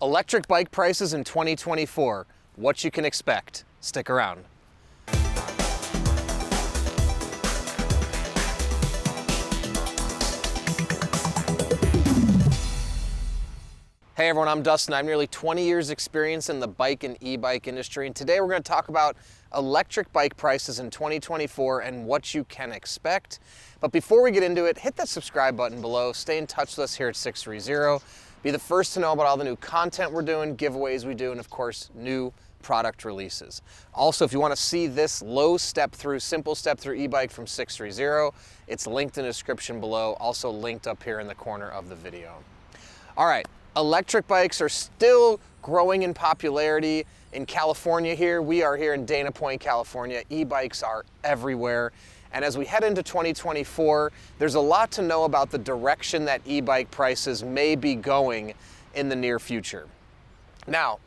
Electric bike prices in 2024, what you can expect. Stick around. Hey everyone, I'm Dustin. I have nearly 20 years experience in the bike and e-bike industry, and today we're going to talk about electric bike prices in 2024 and what you can expect. But before we get into it, hit that subscribe button below. Stay in touch with us here at 630. Be the first to know about all the new content we're doing, giveaways we do, and of course, new product releases. Also, if you want to see this low step-through, simple step-through e-bike from 630, it's linked in the description below, also linked up here in the corner of the video. All right, electric bikes are still growing in popularity. In California here, we are here in Dana Point, California. E-bikes are everywhere. And as we head into 2024, there's a lot to know about the direction that e-bike prices may be going in the near future. Now,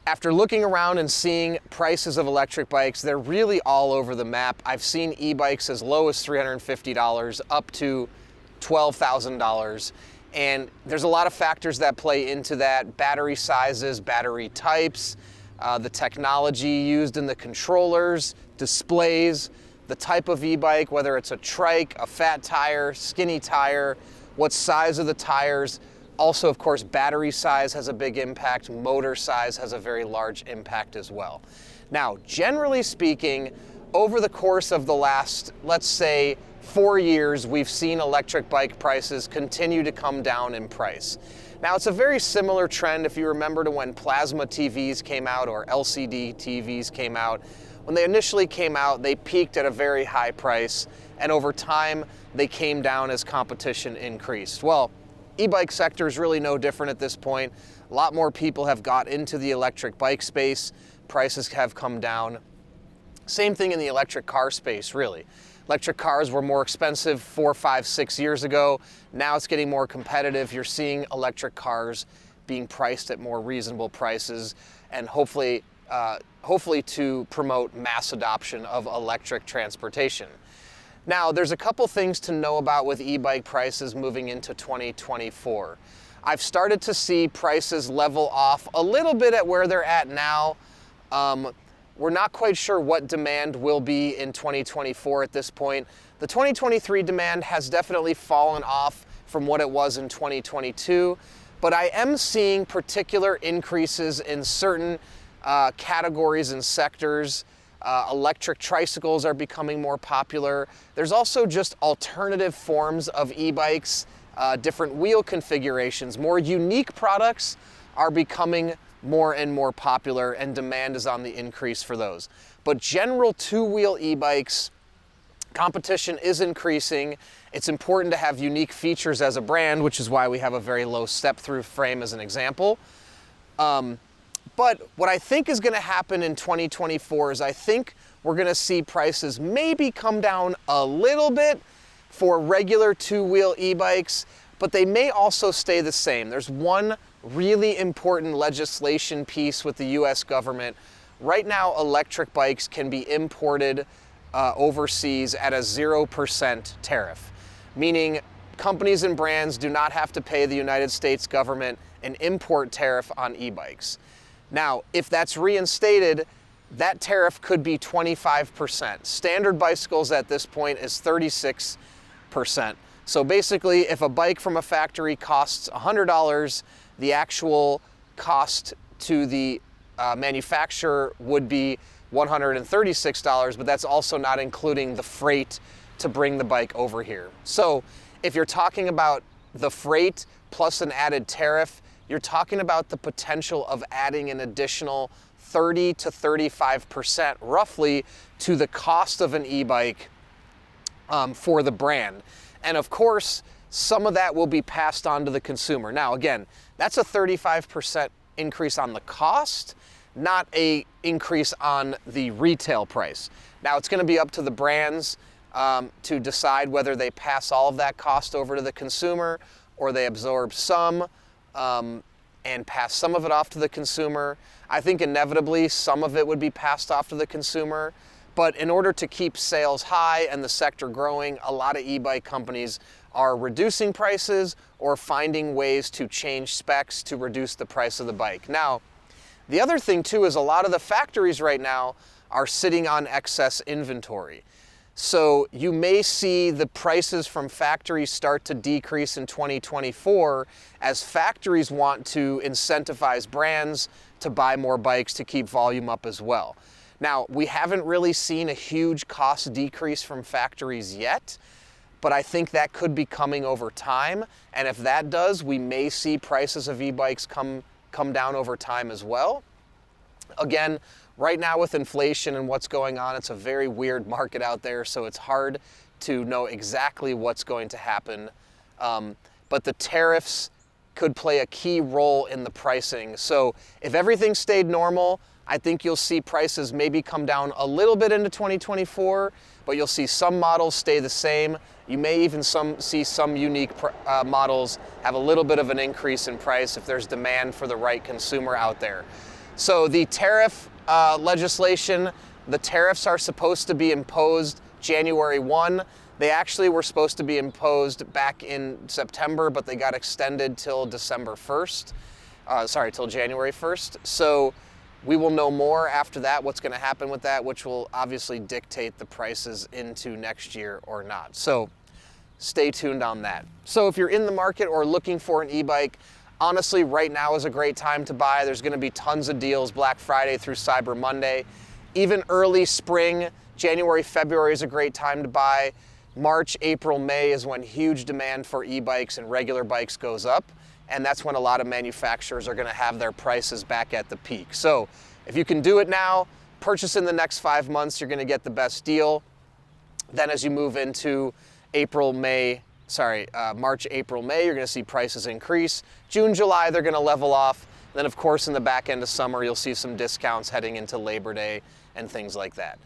after looking around and seeing prices of electric bikes, they're really all over the map. I've seen e-bikes as low as $350 up to $12,000. And there's a lot of factors that play into that: battery sizes, battery types, the technology used in the controllers, displays, the type of e-bike, whether it's a trike, a fat tire, skinny tire, what size of the tires. Also, of course, battery size has a big impact. Motor size has a very large impact as well. Now, generally speaking, over the course of the last, let's say, 4 years, we've seen electric bike prices continue to come down in price. Now, it's a very similar trend if you remember to when plasma TVs came out or LCD TVs came out. When they initially came out, they peaked at a very high price, and over time, they came down as competition increased. Well, e-bike sector is really no different at this point. A lot more people have got into the electric bike space. Prices have come down. Same thing in the electric car space, really. Electric cars were more expensive 4, 5, 6 years ago. Now it's getting more competitive. You're seeing electric cars being priced at more reasonable prices, and hopefully to promote mass adoption of electric transportation. Now, there's a couple things to know about with e-bike prices moving into 2024. I've started to see prices level off a little bit at where they're at now. We're not quite sure what demand will be in 2024 at this point. The 2023 demand has definitely fallen off from what it was in 2022, but I am seeing particular increases in certain categories and sectors. Electric tricycles are becoming more popular. There's also just alternative forms of e-bikes, different wheel configurations. More unique products are becoming more and more popular, and demand is on the increase for those. But general two-wheel e-bikes, competition is increasing. It's important to have unique features as a brand, which is why we have a very low step-through frame as an example. But what I think is going to happen in 2024 is I think we're going to see prices maybe come down a little bit for regular two-wheel e-bikes, but they may also stay the same. There's one really important legislation piece with the US government. Right now, electric bikes can be imported overseas at a 0% tariff, meaning companies and brands do not have to pay the United States government an import tariff on e-bikes. Now, if that's reinstated, that tariff could be 25%. Standard bicycles at this point is 36%. So basically, if a bike from a factory costs $100, the actual cost to the manufacturer would be $136, but that's also not including the freight to bring the bike over here. So if you're talking about the freight plus an added tariff, you're talking about the potential of adding an additional 30 to 35% roughly to the cost of an e-bike for the brand. And of course, some of that will be passed on to the consumer. Now, again, that's a 35% increase on the cost, not an increase on the retail price. Now, it's going to be up to the brands to decide whether they pass all of that cost over to the consumer or they absorb some and pass some of it off to the consumer. I think inevitably some of it would be passed off to the consumer, But in order to keep sales high and the sector growing, a lot of e-bike companies are reducing prices or finding ways to change specs to reduce the price of the bike. Now, the other thing too is a lot of the factories right now are sitting on excess inventory. So you may see the prices from factories start to decrease in 2024 as factories want to incentivize brands to buy more bikes to keep volume up as well. Now, we haven't really seen a huge cost decrease from factories yet, but I think that could be coming over time. And if that does, we may see prices of e-bikes come down over time as well. Again, right now with inflation and what's going on, it's a very weird market out there, so it's hard to know exactly what's going to happen. But the tariffs could play a key role in the pricing. So if everything stayed normal, I think you'll see prices maybe come down a little bit into 2024, but you'll see some models stay the same. You may even see some unique models have a little bit of an increase in price if there's demand for the right consumer out there. So the tariff legislation, the tariffs are supposed to be imposed January 1. They actually were supposed to be imposed back in September, but they got extended till December 1st. Till January 1st. So we will know more after that, what's going to happen with that, which will obviously dictate the prices into next year or not. So stay tuned on that. So if you're in the market or looking for an e-bike, honestly, right now is a great time to buy. There's going to be tons of deals Black Friday through Cyber Monday. Even early spring, January, February is a great time to buy. March, April, May is when huge demand for e-bikes and regular bikes goes up. And that's when a lot of manufacturers are going to have their prices back at the peak. So if you can do it now, purchase in the next 5 months, you're going to get the best deal. Then as you move into March, April, May, you're going to see prices increase. June, July, they're going to level off. Then of course in the back end of summer, you'll see some discounts heading into Labor Day and things like that.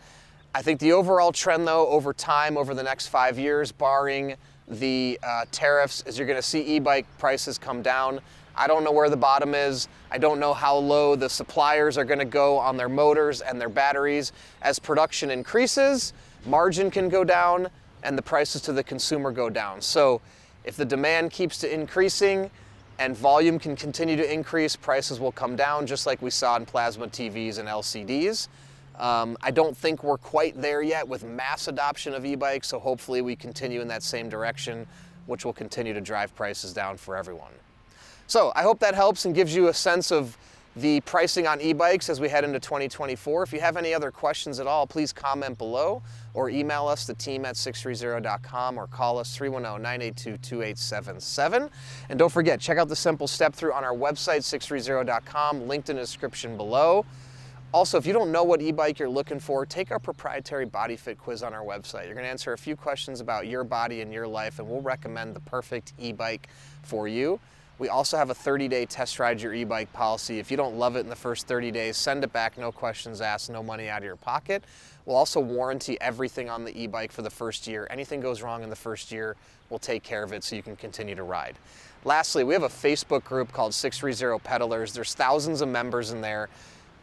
I think the overall trend though, over time, over the next 5 years, barring the tariffs, is you're going to see e-bike prices come down. I don't know where the bottom is. I don't know how low the suppliers are going to go on their motors and their batteries. As production increases, margin can go down and the prices to the consumer go down. So if the demand keeps increasing and volume can continue to increase, prices will come down just like we saw in plasma TVs and LCDs. I don't think we're quite there yet with mass adoption of e-bikes, so hopefully we continue in that same direction, which will continue to drive prices down for everyone. So I hope that helps and gives you a sense of the pricing on e-bikes as we head into 2024. If you have any other questions at all, please comment below or email us, the team at 630.com, or call us 310-982-2877. And don't forget, check out the simple step through on our website, 630.com, linked in the description below. Also, if you don't know what e-bike you're looking for, take our proprietary body fit quiz on our website. You're going to answer a few questions about your body and your life, and we'll recommend the perfect e-bike for you. We also have a 30-day test ride your e-bike policy. If you don't love it in the first 30 days, send it back, no questions asked, no money out of your pocket. We'll also warranty everything on the e-bike for the first year. Anything goes wrong in the first year, we'll take care of it so you can continue to ride. Lastly, we have a Facebook group called 630 Pedalers. There's thousands of members in there.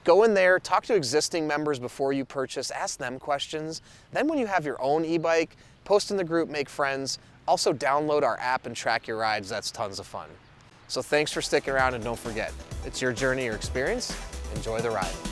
Go in there, talk to existing members before you purchase, ask them questions. Then when you have your own e-bike, post in the group, make friends. Also download our app and track your rides. That's tons of fun. So thanks for sticking around, and don't forget, it's your journey or experience. Enjoy the ride.